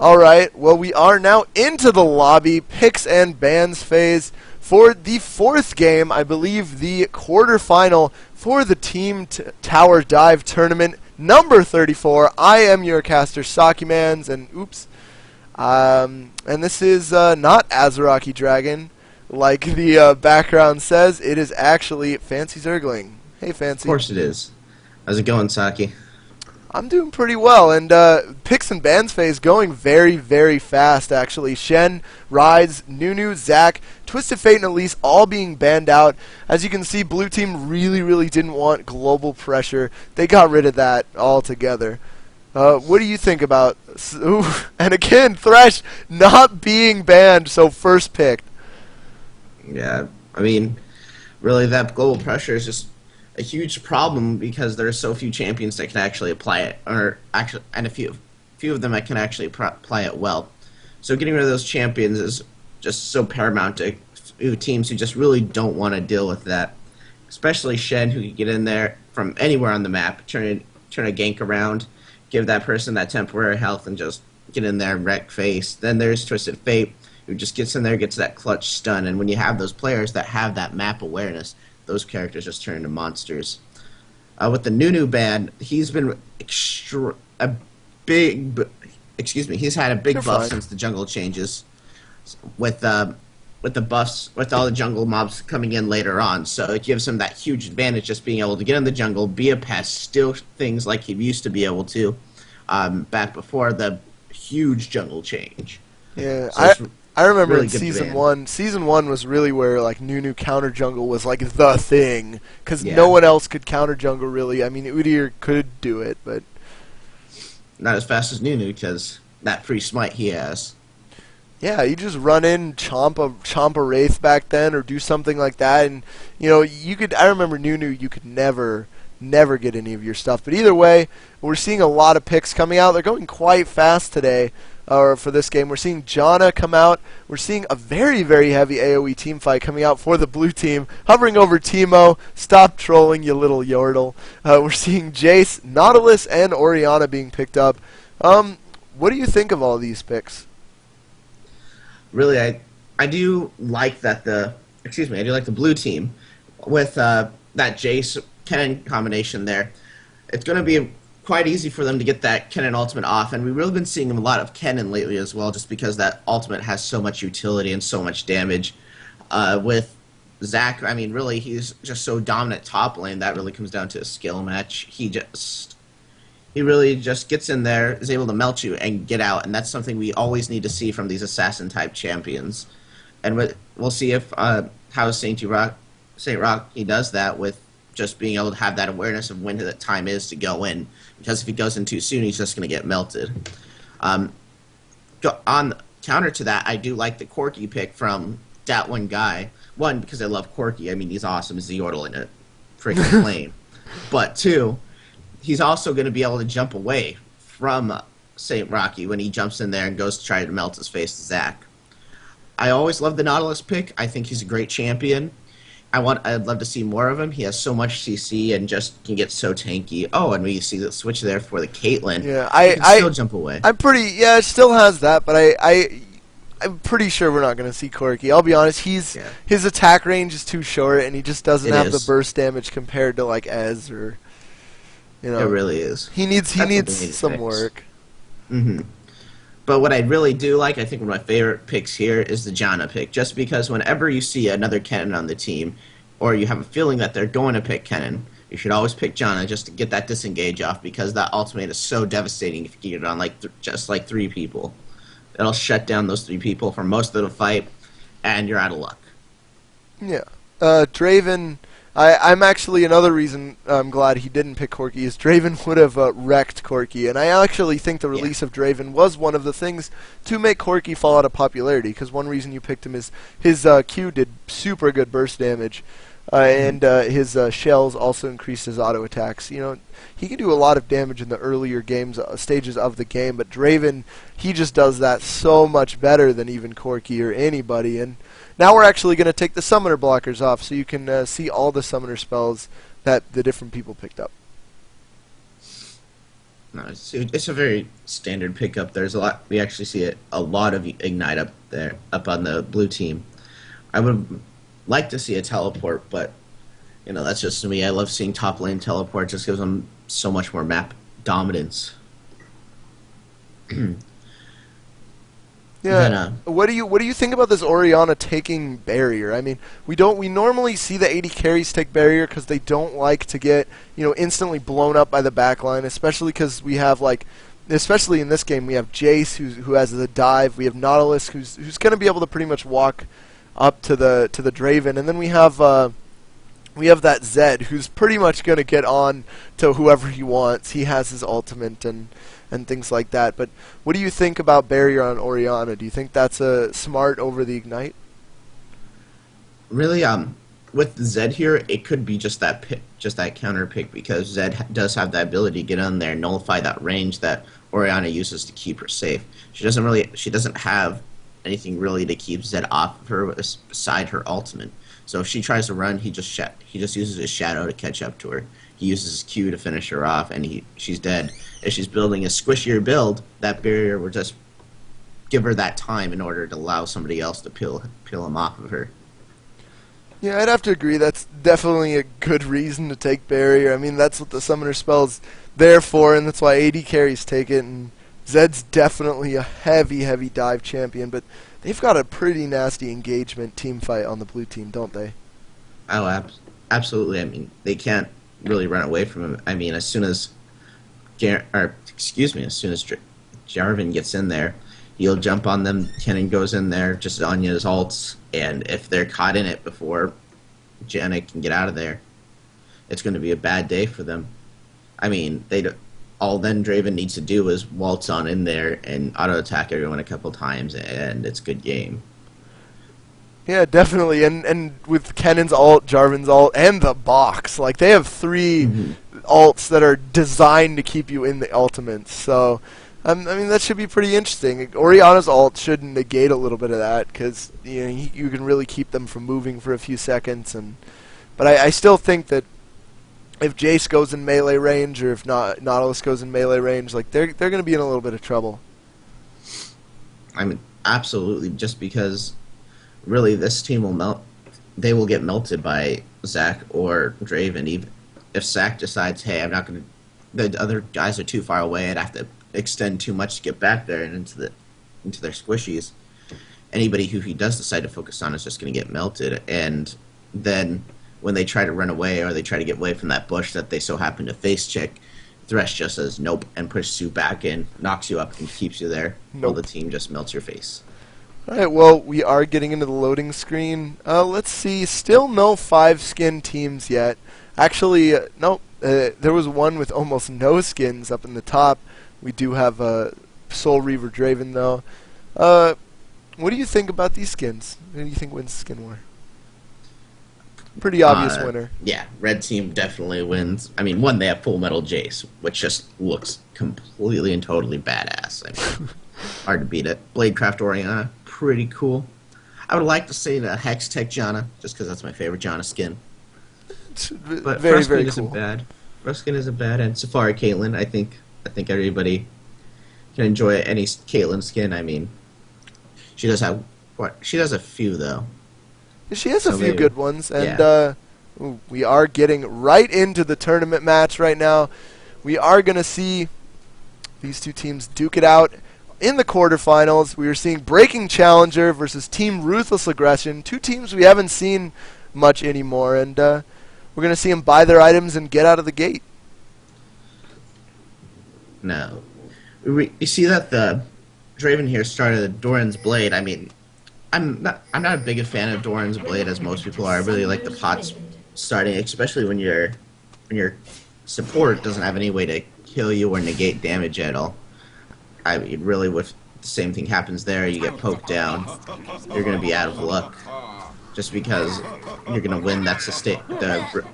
Alright, well we are now into the lobby, picks and bans phase for the fourth game, I believe the quarterfinal for the Team Tower Dive Tournament number 34. I am your caster, Sakimans, and oops. And this is not Azaraki Dragon, like the background says. It is actually Fancy Zergling. Hey, Fancy. Of course it is. How's it going, Saki? I'm doing pretty well, and picks and bans phase going very, very fast, actually. Shen, Rise, Nunu, Zac, Twisted Fate, and Elise all being banned out. As you can see, Blue Team really didn't want global pressure. They got rid of that altogether. What do you think about... Ooh, and again, Thresh not being banned, so first picked. Yeah, I mean, really, that global pressure is just a huge problem because there are so few champions that can actually apply it, and a few of them that can actually apply it well. So getting rid of those champions is just so paramount to teams who just really don't want to deal with that. Especially Shen, who can get in there from anywhere on the map, turn a gank around, give that person that temporary health, and just get in there and wreck face. Then there's Twisted Fate, who just gets in there, gets that clutch stun, and when you have those players that have that map awareness, those characters just turn into monsters. With the Nunu ban, he's been he's had a big buff since the jungle changes, with the buffs, with all the jungle mobs coming in later on. So it gives him that huge advantage, just being able to get in the jungle, be a pest, steal things like he used to be able to back before the huge jungle change. Yeah, so I remember really in Season 1. Season 1 was really where like Nunu counter jungle was like the thing, because no one else could counter jungle really. I mean, Udyr could do it, but not as fast as Nunu because that free smite he has. Yeah, you just run in, chomp a wraith back then, or do something like that, and you know you could. I remember Nunu, you could never get any of your stuff. But either way, we're seeing a lot of picks coming out. They're going quite fast today. Or for this game, we're seeing Janna come out. We're seeing a very heavy AoE team fight coming out for the blue team. Hovering over Teemo. Stop trolling, you little Yordle. We're seeing Jace, Nautilus, and Orianna being picked up. What do you think of all these picks? Really, I do like that I do like the blue team with that Jace Kennen combination there. It's going to be quite easy for them to get that Kennen ultimate off, and we've really been seeing a lot of Kennen lately as well, just because that ultimate has so much utility and so much damage. With Zac, I mean, really, he's just so dominant top lane, that really comes down to a skill match. He really just gets in there, is able to melt you and get out, and that's something we always need to see from these assassin-type champions. And we'll see if how Saint Rock he does that with just being able to have that awareness of when the time is to go in, because if he goes in too soon, he's just going to get melted. On counter to that, I do like the Corki pick from that one guy. One, because I love Corki. I mean, he's awesome as the Yordle in a freaking plane. But two, he's also going to be able to jump away from St. Rocky when he jumps in there and goes to try to melt his face to Zac. I always love the Nautilus pick. I think he's a great champion. I'd love to see more of him. He has so much CC and just can get so tanky. Oh, and we see the switch there for the Caitlyn. Yeah, I can still jump away. It still has that, but I'm pretty sure we're not going to see Corki. I'll be honest, his attack range is too short, and he just doesn't have the burst damage compared to like Ez or, you know. It really is. He needs some work. Mm-hmm. But what I really do like, I think one of my favorite picks here is the Janna pick, just because whenever you see another Kennen on the team, or you have a feeling that they're going to pick Kennen, you should always pick Janna just to get that disengage off, because that ultimate is so devastating if you get it on just like 3 people. It'll shut down those 3 people for most of the fight, and you're out of luck. Yeah. Draven... I'm actually, another reason I'm glad he didn't pick Corki is Draven would have wrecked Corki, and I actually think the release of Draven was one of the things to make Corki fall out of popularity, because one reason you picked him is his Q did super good burst damage, and his shells also increased his auto attacks. You know, he can do a lot of damage in the earlier stages of the game, but Draven, he just does that so much better than even Corki or anybody. And now we're actually going to take the summoner blockers off, so you can see all the summoner spells that the different people picked up. No, it's a very standard pickup. There's a lot. We actually see a lot of Ignite up there, up on the blue team. I would like to see a teleport, but that's just me. I love seeing top lane teleport. Just gives them so much more map dominance. Yeah. Then, What do you think about this Orianna taking barrier? I mean, we normally see the AD carries take barrier because they don't like to get instantly blown up by the backline, especially because we have especially in this game we have Jace who has the dive, we have Nautilus who's going to be able to pretty much walk up to the Draven, and then we have that Zed who's pretty much going to get on to whoever he wants. He has his ultimate and things like that. But what do you think about barrier on Orianna? Do you think that's a smart over the Ignite? really, with Zed here, it could be just that counter pick because Zed does have the ability to get on there and nullify that range that Orianna uses to keep her safe. She doesn't have anything really to keep Zed off of her beside her ultimate. So if she tries to run, he just uses his shadow to catch up to her. He uses his Q to finish her off, and she's dead. If she's building a squishier build, that barrier will just give her that time in order to allow somebody else to peel him off of her. Yeah, I'd have to agree. That's definitely a good reason to take barrier. I mean, that's what the summoner spell's there for, and that's why AD carries take it. And Zed's definitely a heavy, heavy dive champion, but they've got a pretty nasty engagement team fight on the blue team, don't they? Oh, absolutely. I mean, they can't really run away from him. I mean, as soon as Jarvan gets in there, he'll jump on them. Kennen goes in there, just on his ults, and if they're caught in it before Janna can get out of there, it's going to be a bad day for them. I mean, all then Draven needs to do is waltz on in there and auto attack everyone a couple times, and it's a good game. Yeah, definitely. And with Kennen's ult, Jarvan's ult, and the box, like they have three ults that are designed to keep you in the ultimates. So, I mean, that should be pretty interesting. Orianna's ult should negate a little bit of that because you can really keep them from moving for a few seconds. But I still think that if Jace goes in melee range or if not Nautilus goes in melee range, like they're going to be in a little bit of trouble. I mean, absolutely, just because really this team will melt. They will get melted by Zac or Draven. Even if Zac decides, hey, I'm not going to. The other guys are too far away. I'd have to extend too much to get back there and into their squishies. Anybody who he does decide to focus on is just going to get melted. And then when they try to run away or they try to get away from that bush that they so happen to face check, Thresh just says nope and pushes you back in, knocks you up, and keeps you there while the team just melts your face. All right, well, we are getting into the loading screen. Let's see. Still no 5-skin teams yet. Actually, nope. There was one with almost no skins up in the top. We do have Soul Reaver Draven, though. What do you think about these skins? Who do you think wins the skin war? Pretty obvious winner. Yeah, red team definitely wins. I mean, one, they have Full Metal Jace, which just looks completely and totally badass. I mean, hard to beat it. Bladecraft Orianna, pretty cool. I would like to say the Hex Tech Janna, just because that's my favorite Janna skin. But Very, Ruskin very isn't cool. bad. Ruskin isn't bad, and Safari Caitlyn. I think everybody can enjoy any Caitlyn skin. I mean, she does have she does a few though. She has a few good ones, and yeah. We are getting right into the tournament match right now. We are going to see these two teams duke it out in the quarterfinals. We are seeing Breaking Challenger versus Team Ruthless Aggression, two teams we haven't seen much anymore, and we're going to see them buy their items and get out of the gate. No. You see that the Draven here started Doran's Blade. I mean, I'm not a big a fan of Doran's Blade as most people are. I really like the pots starting, especially when your support doesn't have any way to kill you or negate damage at all. I mean, really, with the same thing happens there, you get poked down, you're going to be out of luck. Just because you're going to win that sustain. The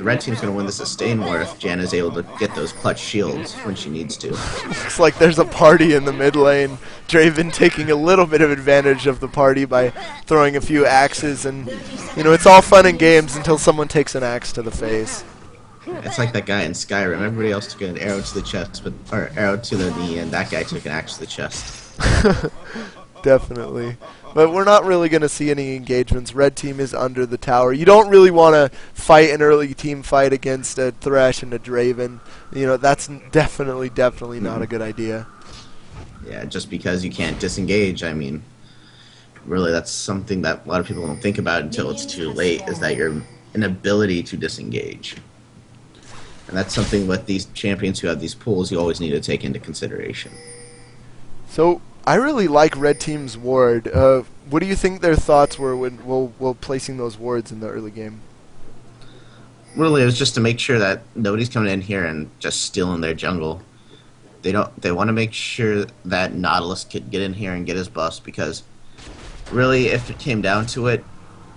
red team's going to win the sustain war if Janna's able to get those clutch shields when she needs to. Looks like there's a party in the mid lane. Draven taking a little bit of advantage of the party by throwing a few axes, and it's all fun and games until someone takes an axe to the face. It's like that guy in Skyrim. Everybody else took an arrow to the chest, or arrow to the knee, and that guy took an axe to the chest. Definitely. But we're not really going to see any engagements. Red team is under the tower. You don't really want to fight an early team fight against a Thresh and a Draven. You know, that's definitely not a good idea. Yeah, just because you can't disengage, I mean, really that's something that a lot of people don't think about until it's too late, is that your inability to disengage. And that's something with these champions who have these pools you always need to take into consideration. So I really like Red Team's ward. What do you think their thoughts were when while placing those wards in the early game? Really, it was just to make sure that nobody's coming in here and just stealing their jungle. They want to make sure that Nautilus could get in here and get his buffs, because really, if it came down to it,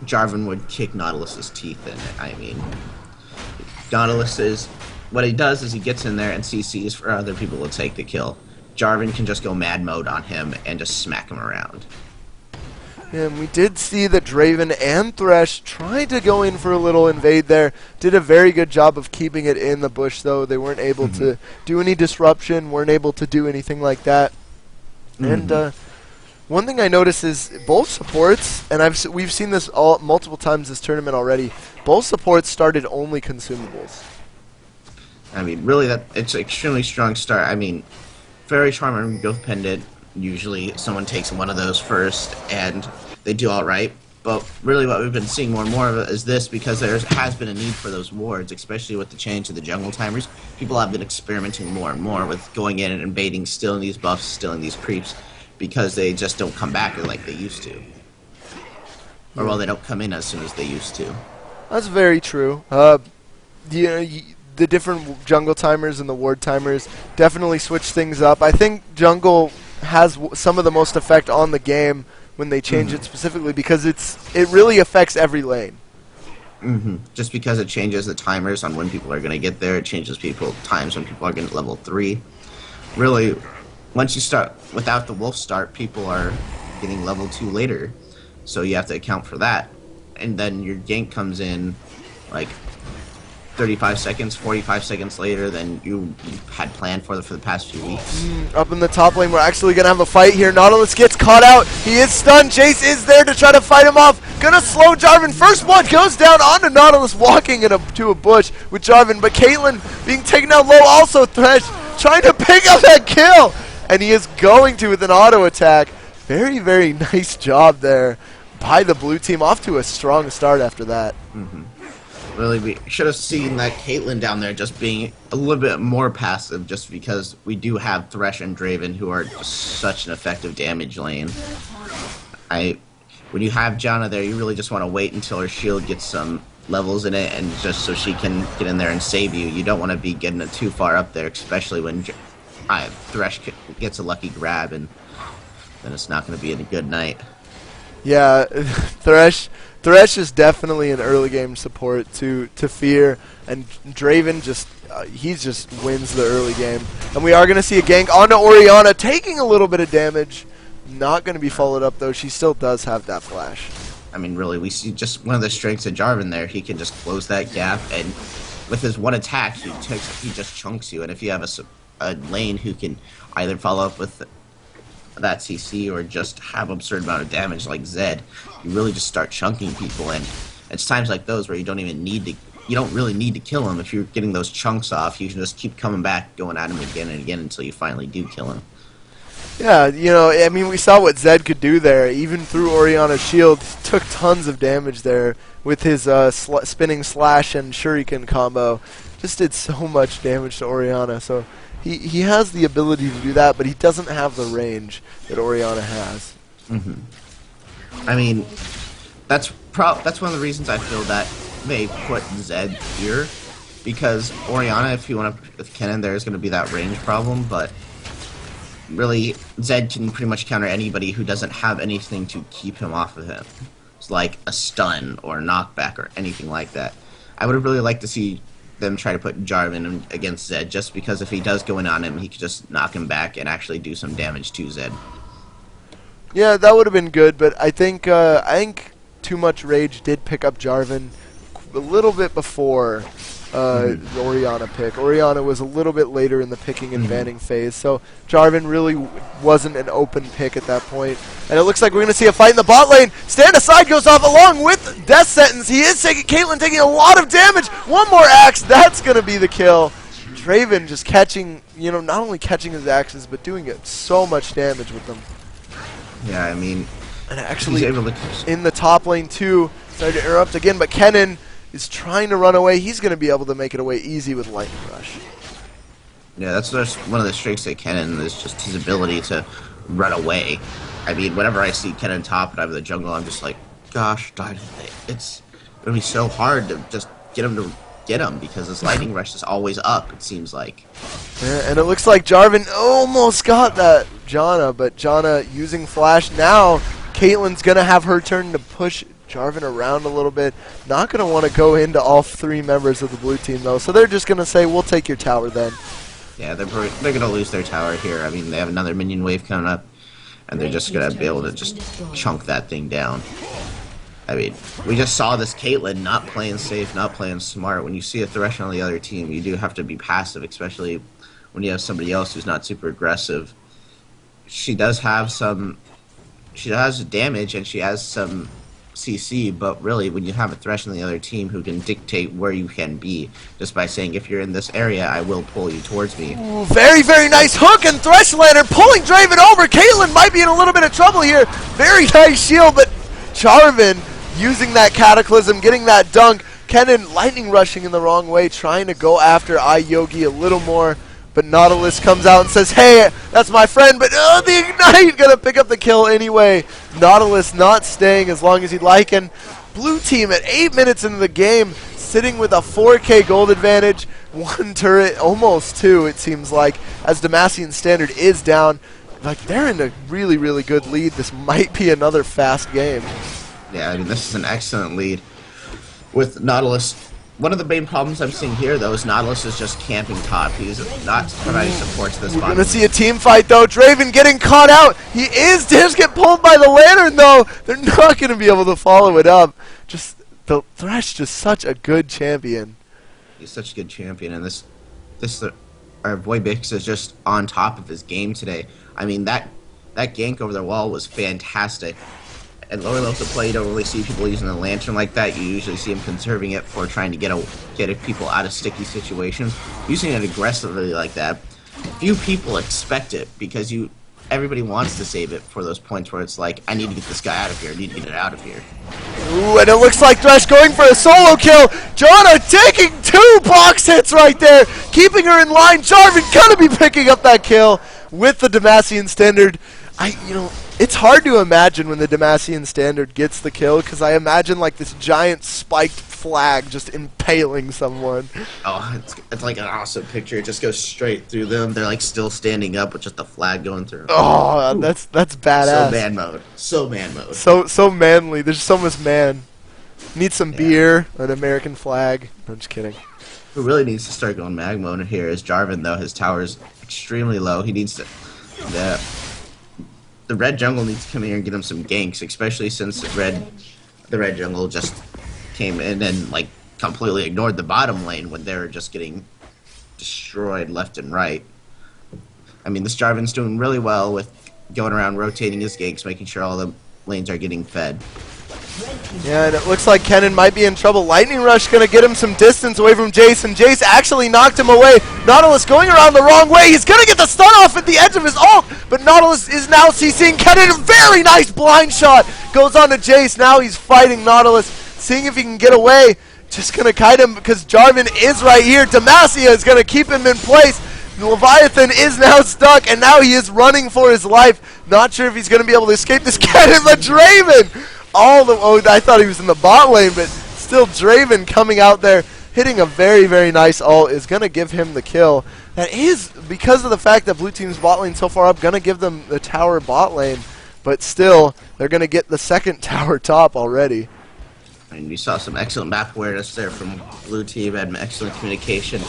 Jarvan would kick Nautilus's teeth in it. I mean, what he does is he gets in there and CCs for other people to take the kill. Jarvan can just go mad mode on him and just smack him around. And we did see that Draven and Thresh tried to go in for a little invade there. Did a very good job of keeping it in the bush, though. They weren't able to do any disruption, weren't able to do anything like that. And one thing I noticed is both supports, and we've seen this multiple times this tournament already, both supports started only consumables. I mean, really, it's an extremely strong start. I mean, Fairy Charmer and Growth Pendant, usually someone takes one of those first, and they do all right. But really what we've been seeing more and more of is this, because there has been a need for those wards, especially with the change to the jungle timers. People have been experimenting more and more with going in and invading, stealing these buffs, stealing these creeps, because they just don't come back like they used to. Or, well, they don't come in as soon as they used to. That's very true. The different jungle timers and the ward timers definitely switch things up. I think jungle has some of the most effect on the game when they change it specifically, because it really affects every lane. Just because it changes the timers on when people are going to get there, it changes times when people are getting level 3. Really, once you start without the wolf start, people are getting level 2 later, so you have to account for that. And then your gank comes in like 35 seconds, 45 seconds later than you had planned for the past few weeks. Up in the top lane, we're actually going to have a fight here. Nautilus gets caught out. He is stunned. Jace is there to try to fight him off. Gonna slow Jarvan. First blood goes down onto Nautilus, walking to a bush with Jarvan. But Caitlyn being taken out low. Also Thresh trying to pick up that kill. And he is going to with an auto attack. Very, very nice job there by the blue team. Off to a strong start after that. Really, we should have seen that Caitlyn down there just being a little bit more passive, just because we do have Thresh and Draven, who are just such an effective damage lane. When you have Janna there, you really just want to wait until her shield gets some levels in it, and just so she can get in there and save you. You don't want to be getting it too far up there, especially when Thresh gets a lucky grab, and then it's not going to be a good night. Yeah, Thresh is definitely an early game support to fear, and Draven just wins the early game. And we are going to see a gank onto Orianna, taking a little bit of damage. Not going to be followed up, though. She still does have that flash. I mean, really, we see just one of the strengths of Jarvan there. He can just close that gap, and with his one attack, he just chunks you. And if you have a lane who can either follow up with that CC or just have absurd amount of damage like Zed, you really just start chunking people. And it's times like those where you don't really need to kill him. If you're getting those chunks off, you can just keep coming back, going at him again and again until you finally do kill him. Yeah, I mean, we saw what Zed could do there. Even through Orianna's shield, took tons of damage there with his spinning slash and shuriken combo. Just did so much damage to Orianna. So he has the ability to do that, but he doesn't have the range that Orianna has. I mean, that's one of the reasons I feel that they put Zed here, because Orianna, if you want to with Kennen, there is going to be that range problem, but really, Zed can pretty much counter anybody who doesn't have anything to keep him off of him. It's like a stun or a knockback or anything like that. I would have really liked to see them try to put Jarvan against Zed, just because if he does go in on him, he could just knock him back and actually do some damage to Zed. Yeah, that would have been good, but I think Too Much Rage did pick up Jarvan a little bit before Orianna pick. Orianna was a little bit later in the picking and banning phase, so Jarvan really wasn't an open pick at that point. And it looks like we're going to see a fight in the bot lane. Stand aside goes off along with Death Sentence. He is taking Caitlyn taking a lot of damage. One more axe, that's going to be the kill. Draven just catching, you know, not only catching his axes, but doing so much damage with them. Yeah, I mean, and actually in the top lane too. Sorry to interrupt again, but Kennen is trying to run away. He's going to be able to make it away easy with Lightning Rush. Yeah, that's just one of the strengths of Kennen is just his ability to run away. I mean, whenever I see Kennen top and I'm in the jungle, I'm just like, gosh, it's going to be so hard to just get him because his Lightning Rush is always up, it seems like. Yeah, and it looks like Jarvan almost got that Janna, but Janna using Flash now. Caitlyn's going to have her turn to push Jarvan around a little bit. Not going to want to go into all three members of the blue team, though, so they're just going to say, we'll take your tower then. Yeah, they're going to lose their tower here. I mean, they have another minion wave coming up, and they're just going to be able to just chunk that thing down. I mean, we just saw this Caitlyn not playing safe, not playing smart. When you see a Thresh on the other team, you do have to be passive, especially when you have somebody else who's not super aggressive. She does have damage and she has some CC, but really when you have a Thresh on the other team who can dictate where you can be just by saying, if you're in this area, I will pull you towards me. Ooh, very, very nice hook and Thresh Lantern pulling Draven over. Caitlyn might be in a little bit of trouble here. Very nice shield, but Jarvan using that Cataclysm, getting that dunk. Kennen lightning rushing in the wrong way, trying to go after Yogi a little more. But Nautilus comes out and says, hey, that's my friend, but the Ignite gonna pick up the kill anyway. Nautilus not staying as long as he'd like, and blue team at 8 minutes into the game, sitting with a 4K gold advantage, one turret, almost two it seems like, as Demacian Standard is down. Like, they're in a really, really good lead. This might be another fast game. Yeah, I mean, this is an excellent lead with Nautilus. One of the main problems I'm seeing here, though, is Nautilus is just camping top. He's not providing support to this bottom. We're going to see a team fight, though. Draven getting caught out. He is just get pulled by the Lantern, though. They're not going to be able to follow it up. Just the Thresh, just such a good champion. He's such a good champion, and our boy Bix is just on top of his game today. I mean, that gank over the wall was fantastic. At lower levels of play, you don't really see people using the Lantern like that. You usually see them conserving it for trying to get people out of sticky situations. Using it aggressively like that, few people expect it because everybody wants to save it for those points where it's like, I need to get this guy out of here. I need to get it out of here. Ooh, and it looks like Thresh going for a solo kill. Janna taking 2 box hits right there, keeping her in line. Jarvan gonna be picking up that kill with the Demacian Standard. It's hard to imagine when the Demacian Standard gets the kill, because I imagine like this giant spiked flag just impaling someone. Oh, it's like an awesome picture. It just goes straight through them. They're like still standing up with just a flag going through. Oh, that's badass. So man mode. So man mode. So manly. There's so much man. Need some beer, an American flag. I'm just kidding. Who really needs to start going mag mode here is Jarvan, though. His tower's extremely low. He needs to... The red jungle needs to come here and get him some ganks, especially since the red jungle just came in and like completely ignored the bottom lane when they were just getting destroyed left and right. I mean, this Jarvan's doing really well with going around rotating his ganks, making sure all the lanes are getting fed. Yeah, and it looks like Kennen might be in trouble. Lightning Rush going to get him some distance away from Jace, and Jace actually knocked him away. Nautilus going around the wrong way. He's going to get the stun off at the edge of his ult, but Nautilus is now CCing Kennen. A very nice blind shot goes on to Jace. Now he's fighting Nautilus, seeing if he can get away. Just going to kite him because Jarvan is right here. Demacia is going to keep him in place. Leviathan is now stuck, and now he is running for his life. Not sure if he's going to be able to escape this Kennen, but Draven! I thought he was in the bot lane, but still Draven coming out there, hitting a very, very nice ult, is going to give him the kill. That is, because of the fact that blue team's bot lane so far up, going to give them the tower bot lane, but still, they're going to get the second tower top already. And we saw some excellent map awareness there from blue team, and excellent communication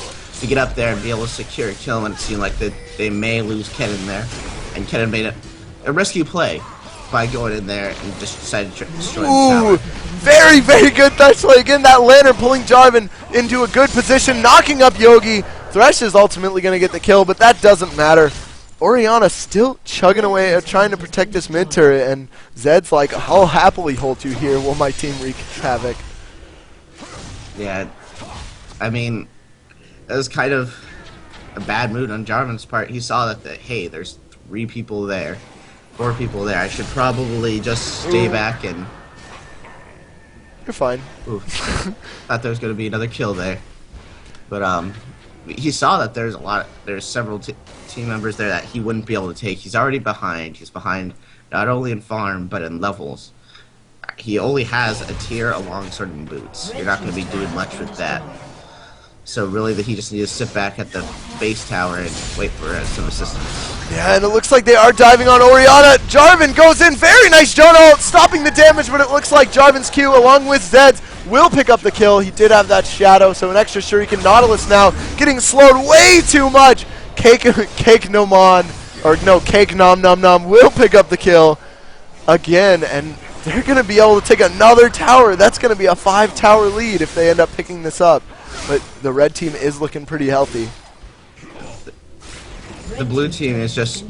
to get up there and be able to secure a kill, and it seemed like they may lose Kennen there. And Kennen made a rescue play. by going in there and just decided to destroy the Ooh, tower. very, very good Thresh play. Again, that Lantern pulling Jarvan into a good position, knocking up Yogi. Thresh is ultimately going to get the kill, but that doesn't matter. Orianna still chugging away at trying to protect this mid turret, and Zed's like, I'll happily hold you here while my team wreaks havoc. Yeah, I mean, it was kind of a bad mood on Jarvan's part. He saw that, hey, there's 3 people there, 4 people there. I should probably just stay back and... You're fine. Ooh, thought there was going to be another kill there. But he saw that there's several team members there that he wouldn't be able to take. He's already behind. He's behind not only in farm, but in levels. He only has a tier along certain boots. You're not going to be doing much with that. So really, he just needs to sit back at the base tower and wait for some assistance. Yeah, and it looks like they are diving on Orianna. Jarvan goes in. Very nice John ult, stopping the damage, but it looks like Jarvan's Q, along with Zed's, will pick up the kill. He did have that shadow, so an extra Shuriken. Nautilus now getting slowed way too much. Cake Nomon, or no, Cake Nom Nom Nom will pick up the kill again, and they're going to be able to take another tower. That's going to be a 5-tower lead if they end up picking this up. But the red team is looking pretty healthy. The blue team is just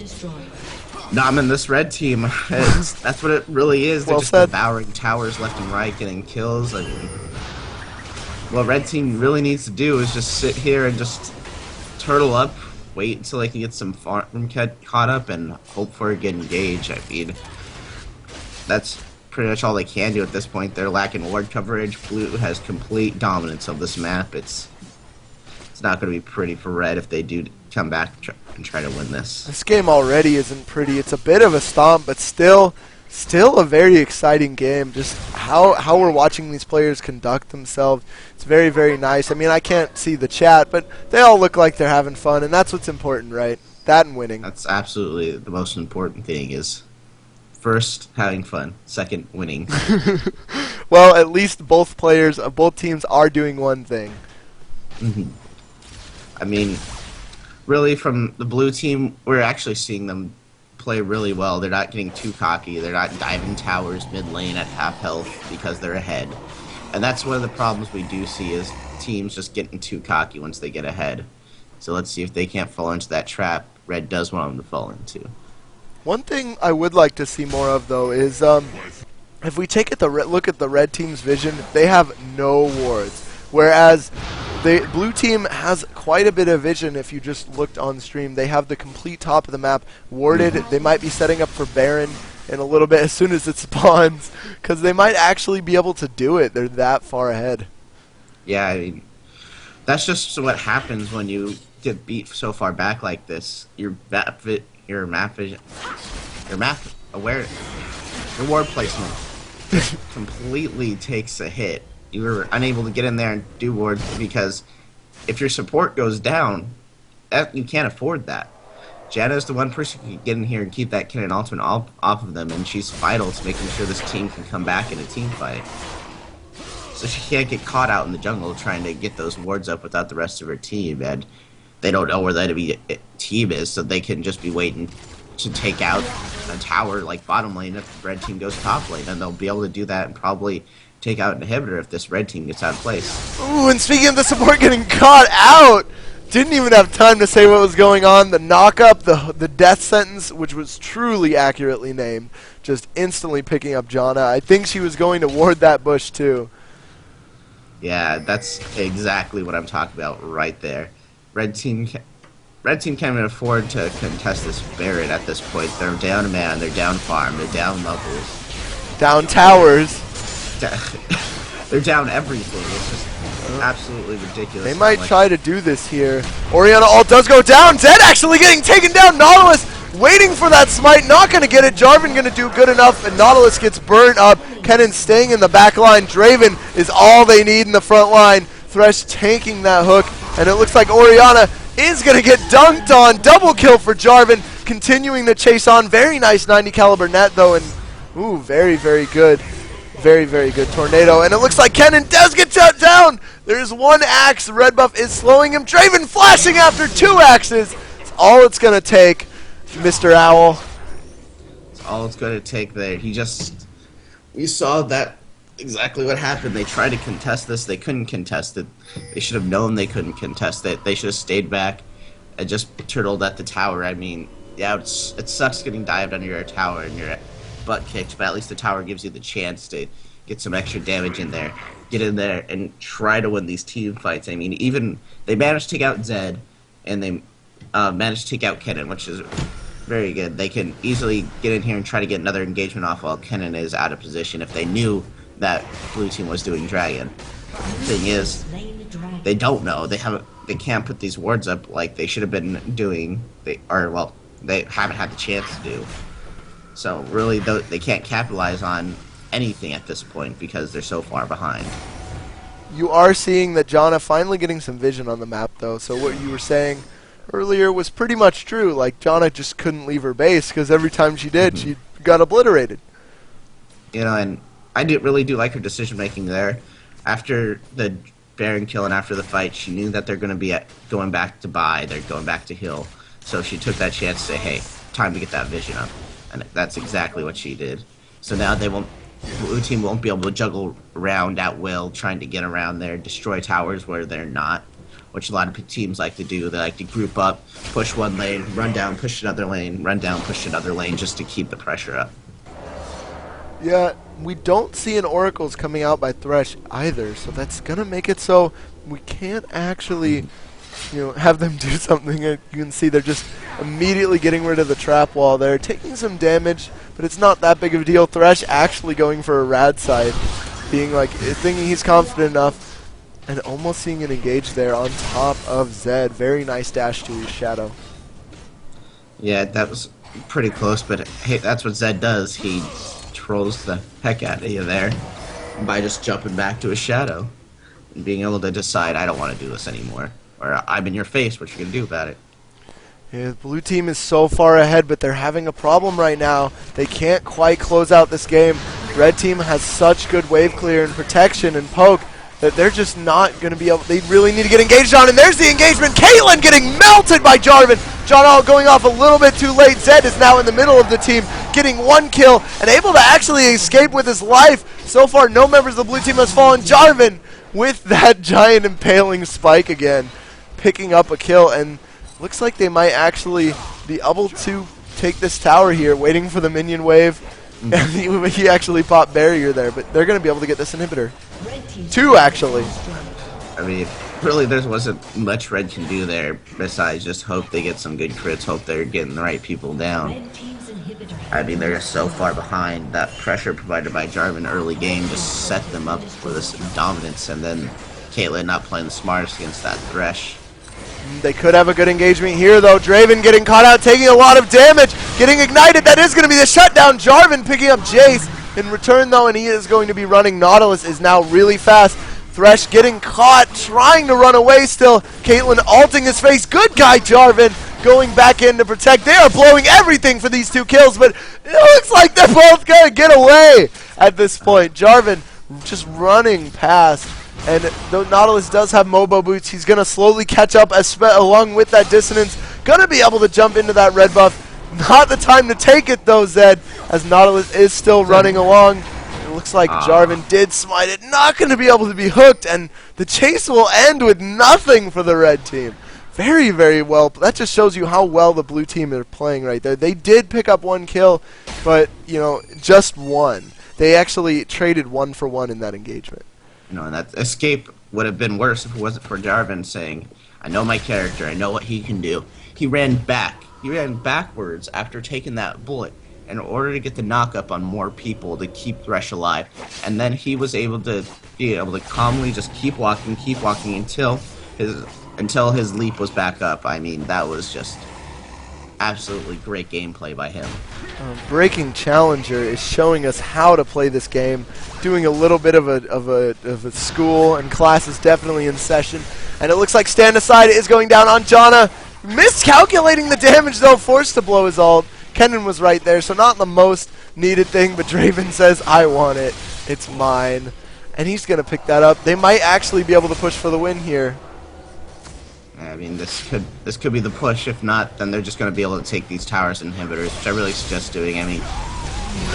nomming this red team. That's what it really is. They're just devouring towers left and right, getting kills. I mean, what red team really needs to do is just sit here and just turtle up, wait until they can get some farm caught up, and hope for a good engage. I mean, that's pretty much all they can do at this point. They're lacking ward coverage. Blue has complete dominance of this map. It's not going to be pretty for red if they do come back and try to win this. This game already isn't pretty. It's a bit of a stomp, but still a very exciting game. Just how we're watching these players conduct themselves. It's very, very nice. I mean, I can't see the chat, but they all look like they're having fun, and that's what's important, right? That and winning. That's absolutely the most important thing is first, having fun. Second, winning. Well, at least both players, both teams are doing one thing. I mean, really, from the blue team, we're actually seeing them play really well. They're not getting too cocky. They're not diving towers mid lane at half health because they're ahead. And that's one of the problems we do see is teams just getting too cocky once they get ahead. So let's see if they can't fall into that trap Red does want them to fall into. One thing I would like to see more of, though, is if we take look at the red team's vision, they have no wards. Whereas the blue team has quite a bit of vision if you just looked on stream. They have the complete top of the map warded. They might be setting up for Baron in a little bit as soon as it spawns, because they might actually be able to do it. They're that far ahead. Yeah, I mean, that's just what happens when you get beat so far back like this. Your map awareness, your ward placement completely takes a hit. You were unable to get in there and do wards because if your support goes down, you can't afford that. Janna's the one person who can get in here and keep that cannon ultimate off of them, and she's vital to making sure this team can come back in a team fight. So she can't get caught out in the jungle trying to get those wards up without the rest of her team, and they don't know where the enemy team is, so they can just be waiting to take out a tower like bottom lane if the red team goes top lane, and they'll be able to do that and probably take out an inhibitor if this red team gets out of place. Ooh, and speaking of the support getting caught out, didn't even have time to say what was going on. The knock-up, the death sentence, which was truly accurately named, just instantly picking up Janna. I think she was going to ward that bush too. Yeah, that's exactly what I'm talking about right there. Red team can't even afford to contest this Baron at this point. They're down a man, they're down farm, they're down levels. Down towers. They're down everything. It's just absolutely ridiculous. They might try to do this here. Orianna ult does go down. Zed actually getting taken down. Nautilus waiting for that smite. Not going to get it. Jarvan going to do good enough, and Nautilus gets burnt up. Kennen staying in the back line. Draven is all they need in the front line. Thresh tanking that hook, and it looks like Orianna is going to get dunked on. Double kill for Jarvan, continuing to chase on. Very nice 90 caliber net, though, and ooh, very, very good. Very, very good tornado, and it looks like Kennen does get shut down. There's one axe. The red buff is slowing him. Draven flashing after 2 axes. It's all it's going to take, Mr. Owl. It's all it's going to take there. We saw that exactly what happened. They tried to contest this. They couldn't contest it. They should have known they couldn't contest it. They should have stayed back and just turtled at the tower. I mean, yeah, it sucks getting dived under your tower and your butt kicked, but at least the tower gives you the chance to get some extra damage in there. Get in there and try to win these team fights. I mean, even they managed to take out Zed, and they managed to take out Kennen, which is very good. They can easily get in here and try to get another engagement off while Kennen is out of position if they knew that blue team was doing Dragon. The thing is, they don't know. They can't put these wards up like they should have been doing. They haven't had the chance to do. So really, they can't capitalize on anything at this point because they're so far behind. You are seeing that Janna finally getting some vision on the map, though. So what you were saying earlier was pretty much true. Like, Janna just couldn't leave her base because every time she did, she got obliterated. You know, and I really do like her decision making there. After the Baron kill and after the fight, she knew that they're going to be going back to buy. They're going back to heal. So she took that chance to say, hey, time to get that vision up. And that's exactly what she did. So now blue team won't be able to juggle around at will, trying to get around there, destroy towers where they're not, which a lot of teams like to do. They like to group up, push one lane, run down, push another lane, run down, push another lane, just to keep the pressure up. Yeah, we don't see an Oracles coming out by Thresh either, so that's going to make it so we can't actually, have them do something. You can see they're just immediately getting rid of the trap wall there, taking some damage, but it's not that big of a deal. Thresh actually going for a rad side, thinking he's confident enough, and almost seeing it engage there on top of Zed. Very nice dash to his shadow. Yeah, that was pretty close, but hey, that's what Zed does. He trolls the heck out of you there by just jumping back to his shadow and being able to decide, I don't want to do this anymore, or I'm in your face, what you gonna do about it? Yeah, the blue team is so far ahead, but they're having a problem right now. They can't quite close out this game. Red team has such good wave clear and protection and poke that they're just not going to be able. They really need to get engaged on, and there's the engagement. Caitlyn getting melted by Jarvan. John All going off a little bit too late. Zed is now in the middle of the team, getting one kill and able to actually escape with his life. So far, no members of the blue team has fallen. Jarvan with that giant impaling spike again, picking up a kill, and looks like they might actually be able to take this tower here, waiting for the minion wave. He actually popped barrier there, but they're going to be able to get this inhibitor. Two, actually. I mean, really, there wasn't much Red can do there besides just hope they get some good crits, hope they're getting the right people down. I mean, they're just so far behind. That pressure provided by Jarvan early game just set them up for this dominance, and then Caitlyn not playing the smartest against that Thresh. They could have a good engagement here, though. Draven getting caught out, taking a lot of damage, getting ignited. That is going to be the shutdown. Jarvan picking up Jace in return, though, and he is going to be running. Nautilus is now really fast. Thresh getting caught, trying to run away still. Caitlyn ulting his face. Good guy, Jarvan, going back in to protect. They are blowing everything for these two kills, but it looks like they're both going to get away at this point. Jarvan just running past. And though Nautilus does have Mobo boots, he's going to slowly catch up along with that dissonance. Going to be able to jump into that red buff. Not the time to take it, though, Zed, as Nautilus is still running along. It looks like Jarvan did smite it. Not going to be able to be hooked, and the chase will end with nothing for the red team. Very, very well. That just shows you how well the blue team are playing right there. They did pick up one kill, but, just one. They actually traded 1 for 1 in that engagement. And that escape would have been worse if it wasn't for Jarvan saying, I know my character, I know what he can do. He ran back. He ran backwards after taking that bullet in order to get the knock-up on more people to keep Thresh alive. And then he was able to calmly just keep walking until his leap was back up. I mean, that was just absolutely great gameplay by him. Breaking Challenger is showing us how to play this game, doing a little bit of a school, and class is definitely in session. And it looks like Stand Aside is going down on Janna. Miscalculating the damage, though, forced to blow his ult. Kennen was right there, so not the most needed thing, but Draven says, I want it. It's mine. And he's going to pick that up. They might actually be able to push for the win here. I mean, this could be the push. If not, then they're just going to be able to take these towers and inhibitors, which I really suggest doing. I mean,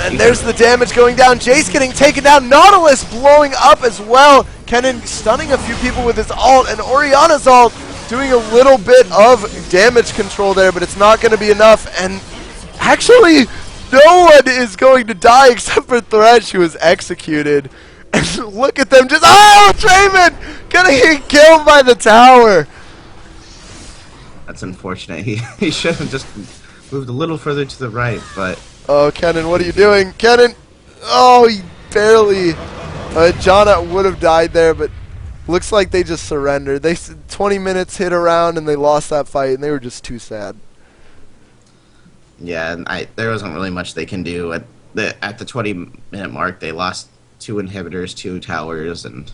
And there's the damage going down. Jace getting taken down. Nautilus blowing up as well. Kennen stunning a few people with his ult, and Orianna's ult doing a little bit of damage control there, but it's not going to be enough. And actually, no one is going to die except for Thresh, who was executed. And look at them just, oh, Draven gonna get killed by the tower. That's unfortunate. He should have just moved a little further to the right, but... Oh, Kennen, what are you doing? Kennen, oh, he barely... Janna would have died there, but looks like they just surrendered. 20 minutes hit around, and they lost that fight, and they were just too sad. Yeah, and there wasn't really much they can do. At the 20-minute mark, they lost 2 inhibitors, 2 towers, and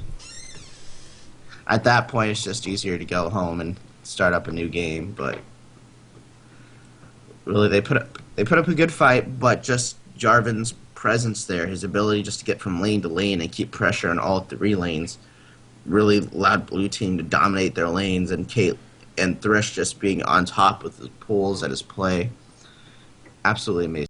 at that point, it's just easier to go home and start up a new game. But really, they put up a good fight, but just Jarvan's presence there, his ability just to get from lane to lane and keep pressure on all 3 lanes, really allowed blue team to dominate their lanes, and Thresh just being on top with his pulls at his play. Absolutely amazing.